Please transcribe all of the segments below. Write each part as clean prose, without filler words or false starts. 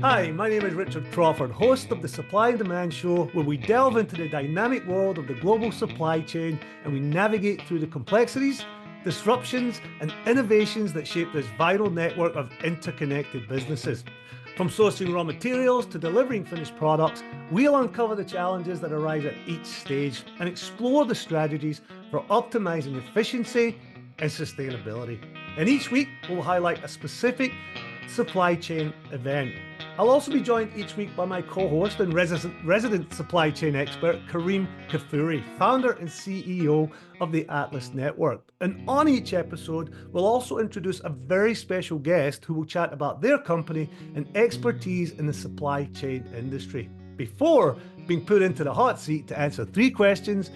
Hi, my name is Richard Crawford, host of the Supply and Demand Show, where we delve into the dynamic world of the global supply chain and we navigate through the complexities, disruptions, and innovations that shape this vital network of interconnected businesses. From sourcing raw materials to delivering finished products, we'll uncover the challenges that arise at each stage and explore the strategies for optimizing efficiency and sustainability. And each week, we'll highlight a specific supply chain event. I'll also be joined each week by my co-host and resident supply chain expert, Kareem Kaffouri, founder and CEO of the Atlas Network. And on each episode, we'll also introduce a very special guest who will chat about their company and expertise in the supply chain industry before being put into the hot seat to answer 3 questions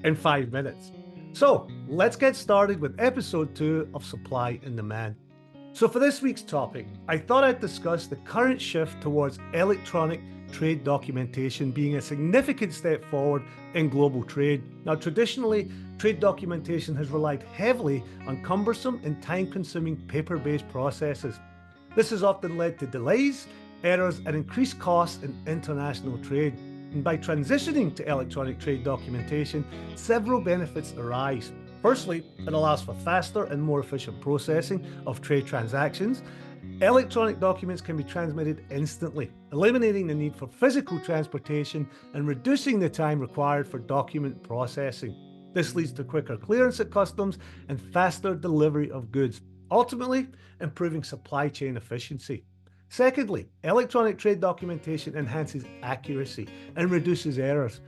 in 5 minutes. So let's get started with episode 2 of Supply and Demand. So for this week's topic, I thought I'd discuss the current shift towards electronic trade documentation being a significant step forward in global trade. Now, traditionally, trade documentation has relied heavily on cumbersome and time-consuming paper-based processes. This has often led to delays, errors, and increased costs in international trade. And by transitioning to electronic trade documentation, several benefits arise. Firstly, it allows for faster and more efficient processing of trade transactions. Electronic documents can be transmitted instantly, eliminating the need for physical transportation and reducing the time required for document processing. This leads to quicker clearance at customs and faster delivery of goods, ultimately improving supply chain efficiency. Secondly, electronic trade documentation enhances accuracy and reduces errors.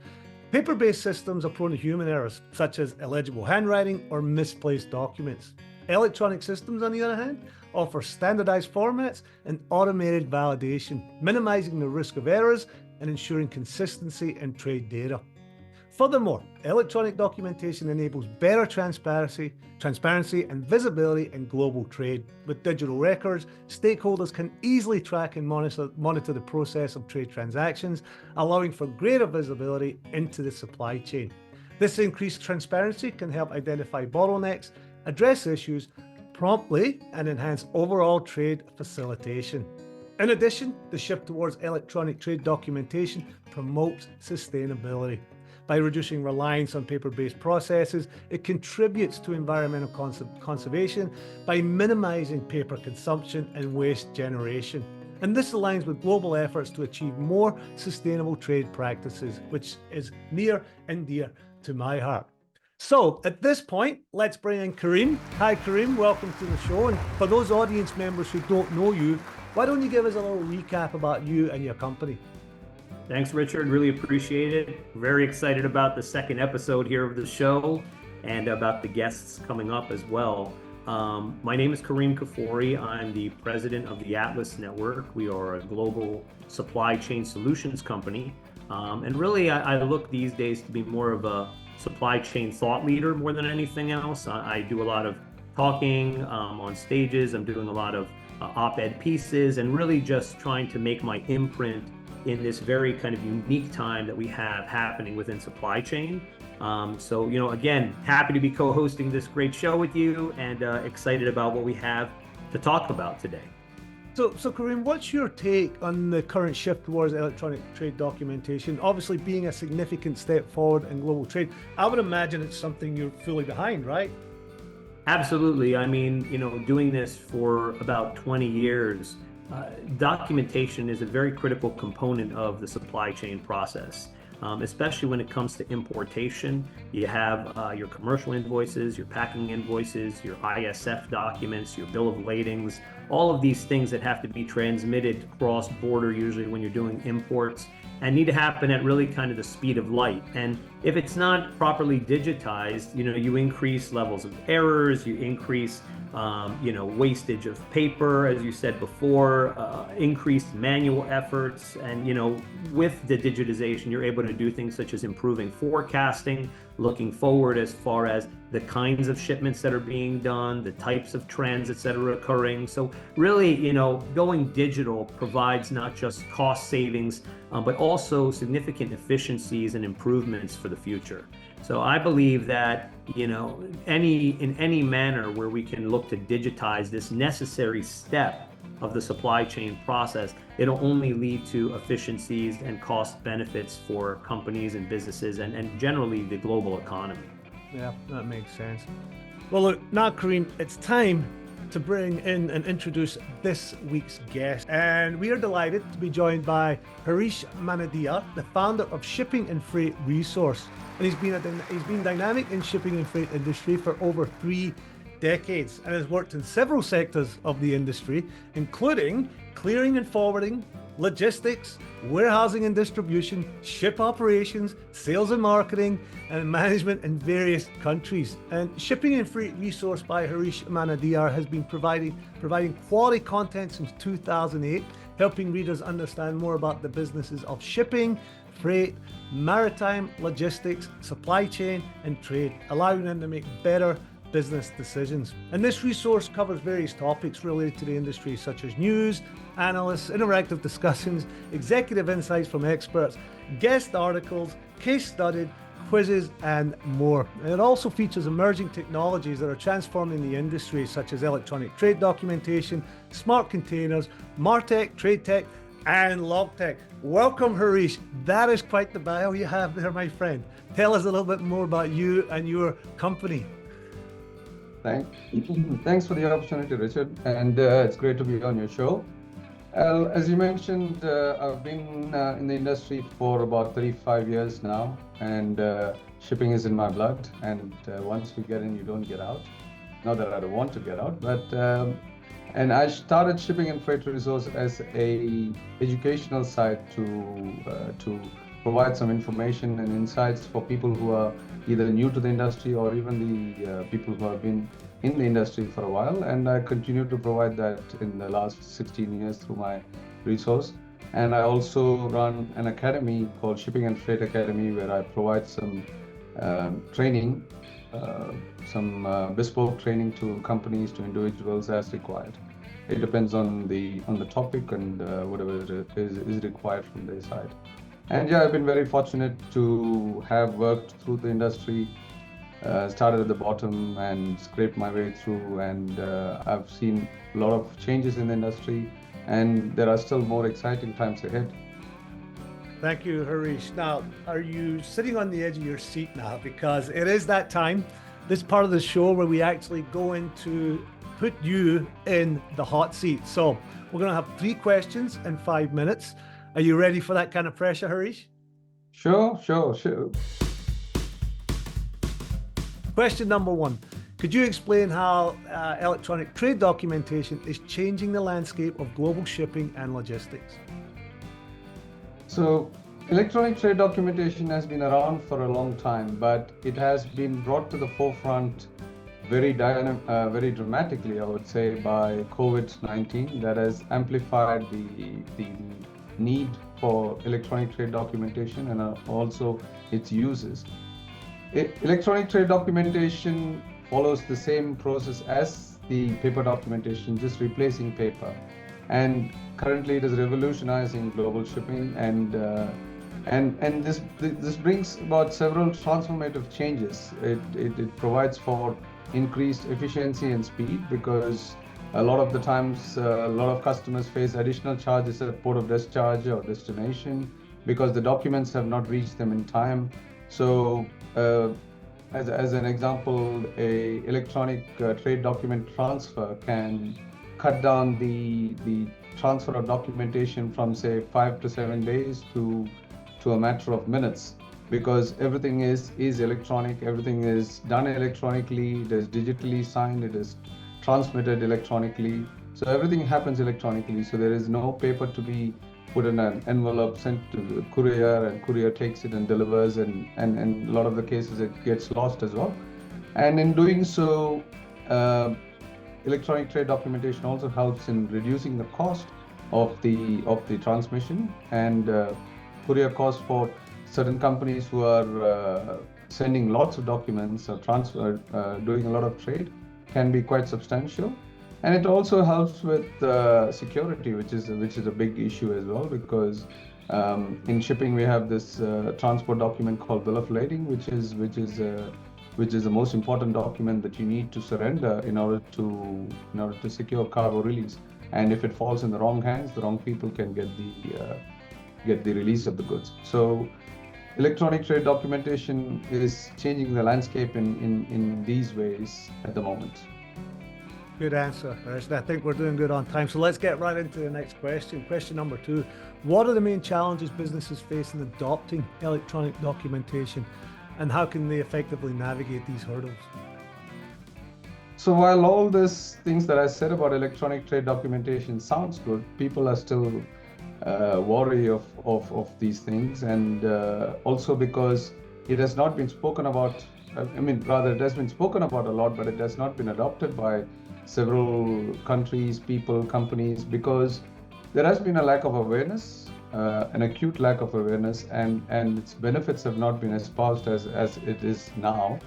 Paper-based systems are prone to human errors, such as illegible handwriting or misplaced documents. Electronic systems, on the other hand, offer standardized formats and automated validation, minimizing the risk of errors and ensuring consistency in trade data. Furthermore, electronic documentation enables better transparency and visibility in global trade. With digital records, stakeholders can easily track and monitor the process of trade transactions, allowing for greater visibility into the supply chain. This increased transparency can help identify bottlenecks, address issues promptly, and enhance overall trade facilitation. In addition, the shift towards electronic trade documentation promotes sustainability. By reducing reliance on paper-based processes, it contributes to environmental conservation by minimizing paper consumption and waste generation. And this aligns with global efforts to achieve more sustainable trade practices, which is near and dear to my heart. So at this point, let's bring in Kareem. Hi, Kareem. Welcome to the show. And for those audience members who don't know you, why don't you give us a little recap about you and your company? Thanks, Richard. Really appreciate it. Very excited about the second episode here of the show and about the guests coming up as well. My name is Kareem Kaffouri. I'm the president of the Atlas Network. We are a global supply chain solutions company. And really, I look these days to be more of a supply chain thought leader more than anything else. I do a lot of talking on stages. I'm doing a lot of op-ed pieces and really just trying to make my imprint in this very kind of unique time that we have happening within supply chain. So, again, happy to be co-hosting this great show with you and excited about what we have to talk about today. So Kareem, what's your take on the current shift towards electronic trade documentation? Obviously being a significant step forward in global trade, I would imagine it's something you're fully behind, right? Absolutely. I mean, doing this for about 20 years, documentation is a very critical component of the supply chain process, especially when it comes to importation. You have your commercial invoices, your packing invoices, your ISF documents, your bill of ladings, all of these things that have to be transmitted cross-border, usually when you're doing imports, and need to happen at really kind of the speed of light. And if it's not properly digitized, you increase levels of errors, you increase wastage of paper, as you said before, increased manual efforts. And, with the digitization, you're able to do things such as improving forecasting, looking forward as far as the kinds of shipments that are being done, the types of transits that are occurring. So really, going digital provides not just cost savings, but also significant efficiencies and improvements for the future. So I believe that, in any manner where we can look to digitize this necessary step of the supply chain process, it'll only lead to efficiencies and cost benefits for companies and businesses and generally the global economy. Yeah, that makes sense. Well, look, now, Kareem, it's time to bring in and introduce this week's guest. And we are delighted to be joined by Hariesh Manaadiar, the founder of Shipping and Freight Resource. And he's been dynamic in shipping and freight industry for over 3 decades and has worked in several sectors of the industry, including clearing and forwarding, logistics, warehousing and distribution, ship operations, sales and marketing, and management in various countries. And Shipping and Freight Resource by Hariesh Manaadiar has been providing quality content since 2008, helping readers understand more about the businesses of shipping, freight, maritime, logistics, supply chain, and trade, allowing them to make better business decisions. And this resource covers various topics related to the industry, such as news, analysts, interactive discussions, executive insights from experts, guest articles, case studies, quizzes, and more. And it also features emerging technologies that are transforming the industry, such as electronic trade documentation, smart containers, MarTech, TradeTech, and LogTech. Welcome, Hariesh. That is quite the bio you have there, my friend. Tell us a little bit more about you and your company. Thanks for the opportunity, Richard, and it's great to be on your show. As you mentioned, I've been in the industry for about 35 years now, and shipping is in my blood, and once you get in, you don't get out. Not that I don't want to get out, but and I started Shipping and Freight Resource as a educational site to provide some information and insights for people who are either new to the industry or even the people who have been in the industry for a while. And I continue to provide that in the last 16 years through my resource. And I also run an academy called Shipping and Freight Academy, where I provide some training, some bespoke training to companies, to individuals as required. It depends on the topic and whatever is required from their side. And yeah, I've been very fortunate to have worked through the industry, started at the bottom and scraped my way through, and I've seen a lot of changes in the industry, and there are still more exciting times ahead. Thank you, Hariesh. Now, are you sitting on the edge of your seat now? Because it is that time, this part of the show where we actually go into put you in the hot seat. So we're going to have 3 questions in 5 minutes. Are you ready for that kind of pressure, Hariesh? Sure. Question number 1. Could you explain how electronic trade documentation is changing the landscape of global shipping and logistics? So, electronic trade documentation has been around for a long time, but it has been brought to the forefront very dramatically, I would say, by COVID-19. That has amplified the need for electronic trade documentation and also its uses. Electronic trade documentation follows the same process as the paper documentation, just replacing paper. And currently it is revolutionizing global shipping, and this brings about several transformative changes. It provides for increased efficiency and speed, because a lot of the times, a lot of customers face additional charges at port of discharge or destination because the documents have not reached them in time. So, as an example, a electronic trade document transfer can cut down the transfer of documentation from, say, 5 to 7 days to a matter of minutes, because everything is electronic, everything is done electronically, it is digitally signed, it is transmitted electronically. So everything happens electronically. So there is no paper to be put in an envelope, sent to the courier, and courier takes it and delivers, and a lot of the cases it gets lost as well. And in doing so, electronic trade documentation also helps in reducing the cost of the transmission and courier costs for certain companies who are sending lots of documents or doing a lot of trade can be quite substantial. And it also helps with security, which is a big issue as well, because in shipping we have this transport document called bill of lading, which is the most important document that you need to surrender in order to secure cargo release. and if it falls in the wrong hands, the wrong people can get the release of the goods. So electronic trade documentation is changing the landscape in these ways at the moment. Good answer, Hariesh. I think we're doing good on time. So let's get right into the next question. Question number 2. What are the main challenges businesses face in adopting electronic documentation, and how can they effectively navigate these hurdles? So while all these things that I said about electronic trade documentation sounds good, people are still wary of these things, and also because it has not been spoken about. Rather, it has been spoken about a lot, but it has not been adopted by several countries, people, companies, because there has been a lack of awareness, an acute lack of awareness, and its benefits have not been espoused as it is now.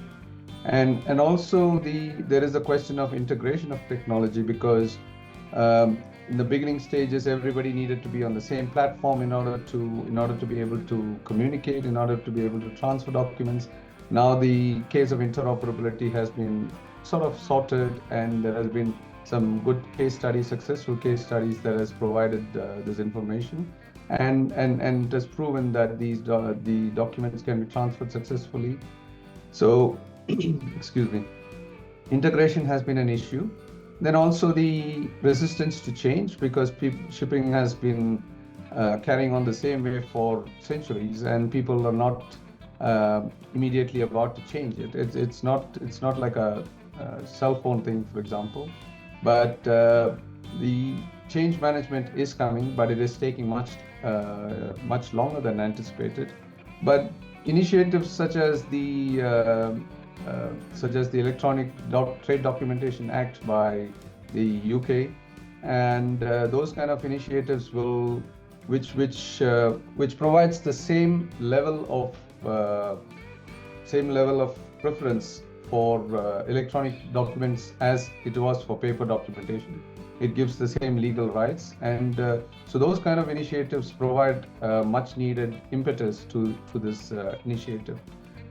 And also there is a question of integration of technology, because in the beginning stages, everybody needed to be on the same platform in order to be able to communicate, in order to be able to transfer documents. Now the case of interoperability has been sort of sorted, and there has been some good case studies, successful case studies that has provided this information, and it has proven that the documents can be transferred successfully. So, excuse me, integration has been an issue. Then also the resistance to change, because shipping has been carrying on the same way for centuries, and people are not immediately about to change it. It's not like a cell phone thing, for example, but the change management is coming, but it is taking much longer than anticipated. But initiatives such as the Electronic Trade Documentation Act by the UK, and those kind of initiatives which provides the same level of preference for electronic documents as it was for paper documentation. It gives the same legal rights, and so those kind of initiatives provide much needed impetus to this initiative.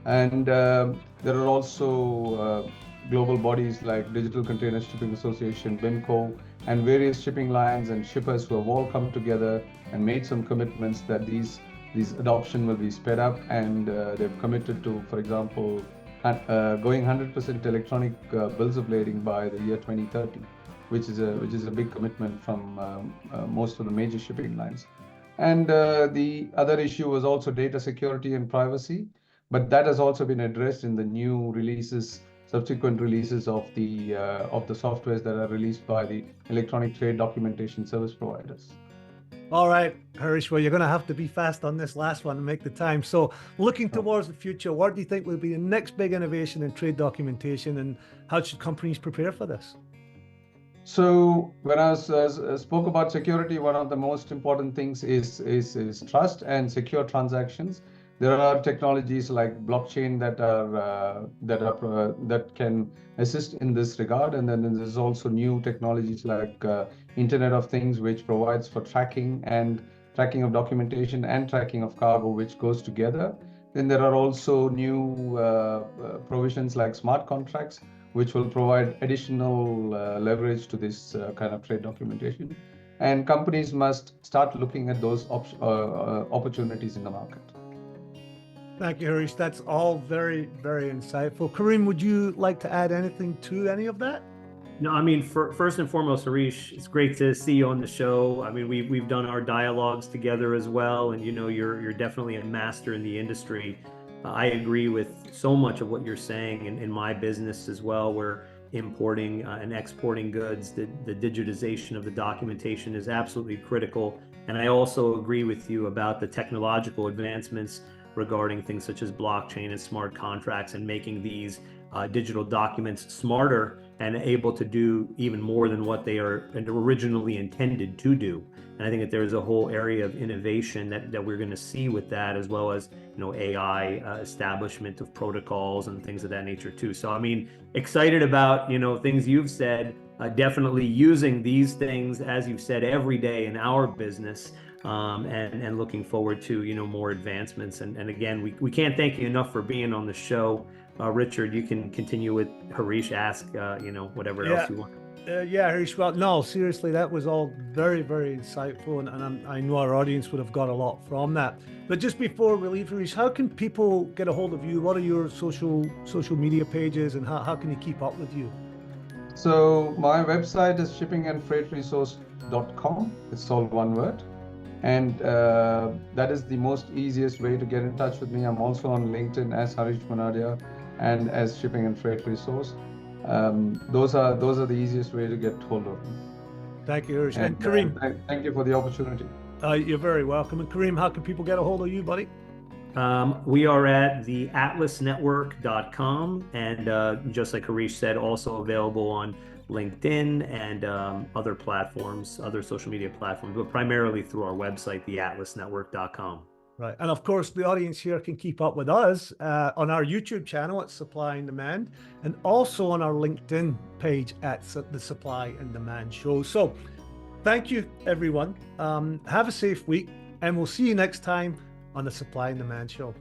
And there are also global bodies like Digital Container Shipping Association, BIMCO, and various shipping lines and shippers who have all come together and made some commitments that these adoption will be sped up, and they've committed to, for example, going 100% electronic bills of lading by the year 2030, which is a big commitment from most of the major shipping lines. And the other issue was also data security and privacy, but that has also been addressed in the new releases, subsequent releases of the softwares that are released by the electronic trade documentation service providers. All right, Hariesh, well, you're going to have to be fast on this last one and make the time. So looking towards the future, what do you think will be the next big innovation in trade documentation, and how should companies prepare for this? So when I spoke about security, one of the most important things is trust and secure transactions. There are technologies like blockchain that can assist in this regard, and then there's also new technologies like Internet of Things, which provides for tracking of documentation and tracking of cargo, which goes together. Then there are also new provisions like smart contracts, which will provide additional leverage to this kind of trade documentation. And companies must start looking at those opportunities in the market. Thank you, Hariesh. That's all very, very insightful. Kareem, would you like to add anything to any of that? No, I mean, first and foremost, Hariesh, it's great to see you on the show. I mean, we've done our dialogues together as well, and you're definitely a master in the industry. I agree with so much of what you're saying in my business as well. We're importing and exporting goods. The digitization of the documentation is absolutely critical. And I also agree with you about the technological advancements regarding things such as blockchain and smart contracts, and making these digital documents smarter and able to do even more than what they are originally intended to do. And I think that there's a whole area of innovation that we're going to see with that, as well as AI establishment of protocols and things of that nature too. So I mean, excited about things you've said, definitely using these things, as you've said, every day in our business. And looking forward to more advancements. And again, we can't thank you enough for being on the show. Richard, you can continue with Hariesh. Ask whatever else you want. Yeah, Hariesh. Well, no, seriously, that was all very, very insightful, and I know our audience would have got a lot from that. But just before we leave, Hariesh, how can people get a hold of you? What are your social media pages, and how can they keep up with you? So my website is shippingandfreightresource.com. It's all one word. And that is the most easiest way to get in touch with me. I'm also on LinkedIn as Hariesh Manaadiar and as Shipping and Freight Resource. Those are the easiest way to get hold of me. Thank you, Hariesh. And And Kareem, thank you for the opportunity. you're very welcome. And Kareem, how can people get a hold of you, buddy? We are at theatlasnetwork.com, and just like Hariesh said, also available on LinkedIn and other platforms, other social media platforms, but primarily through our website, theatlasnetwork.com. Right. And of course, the audience here can keep up with us on our YouTube channel at Supply and Demand, and also on our LinkedIn page at the Supply and Demand Show. So thank you, everyone. Have a safe week, and we'll see you next time on the Supply and Demand Show.